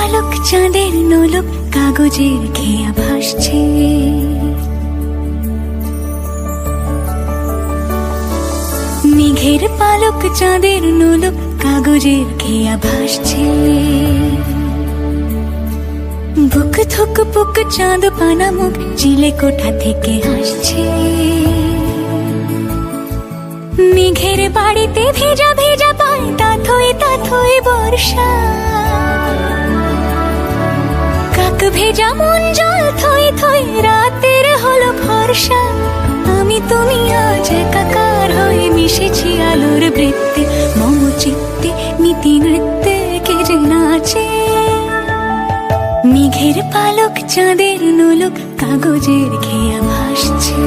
পালক চাঁদের নোলক কাগজের খেয়া ভাসছে। মেঘের পালক চাঁদের নোলক কাগজের খেয়া ভাসছে। বুক থুক বুক চাঁদ পানা মুখ চিলে কোঠা থেকে হাসছে। মেঘের বাড়িতে ভেজা ভেজা পায় তাথই বর্ষা। কাক ভেজা মন জল থই থই রাতের হলো ভরসা। আমি তুমি আজ একাকার হয়ে মিশেছি আলোর বৃত্তে। মম চিত্তে নীতি নৃত্যে কে যে নাচে। মেঘের পালক চাঁদের নোলক কাগজের খেয়া ভাসছে।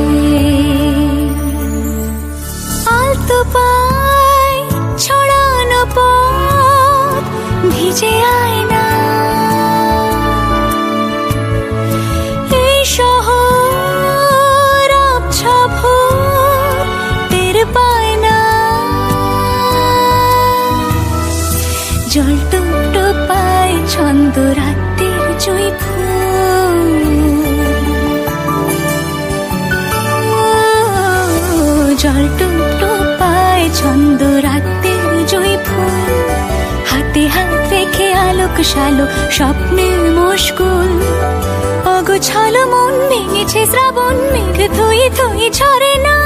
আলতো পায় ছড়ানো পথ ভিজে আয়না। এই শহর আবছা ভোর টের পায় না। জল টুকটো পায় ছন্দ রাতের জুঁই ফুল। জল টুকটো পায় ছন্দ রাতের জুঁই ফুল। হাতে হাত রেখে আলোক শালো স্বপ্নের মশগুল। অগোছালো মন ভেঙেছে শ্রাবণ মেঘ থই থই ঝরে না।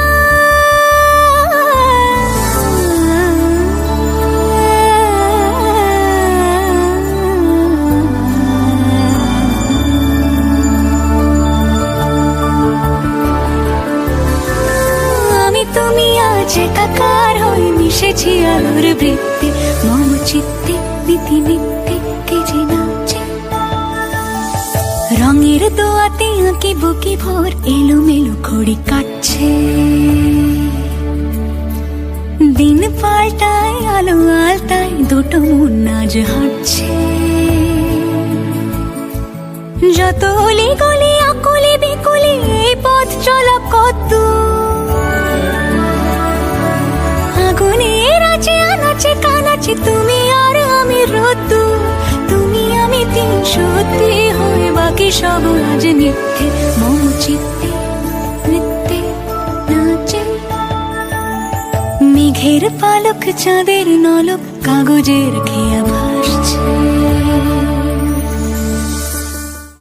তুমি আজ একাকার হয়ে মিশেছি আলোর বৃত্তে। মম চিত্তে নীতি নিত্যে কে যে নাচে। রঙের দোয়াতে আঁকি বুকি ভোর এলোমেলো ঘড়ি কাটছে। দিন পাল্টায় আলো আলতায় দুটো মন আজ হাঁটছে। যত অলি গলি আকুলি বিকুলি এই পথ চলা কত। আগুনের আছে আনাচে কানাচে তুমি আর আমি রোদ্দু। তুমি আমি তিন সত্যি হয়ে বাকি সব আজ মিথ্যে। মম চিত্তে নৃত্যে নাচে। মেঘের পালক চাঁদের নলক কাগজের খেয়া ভাসছে।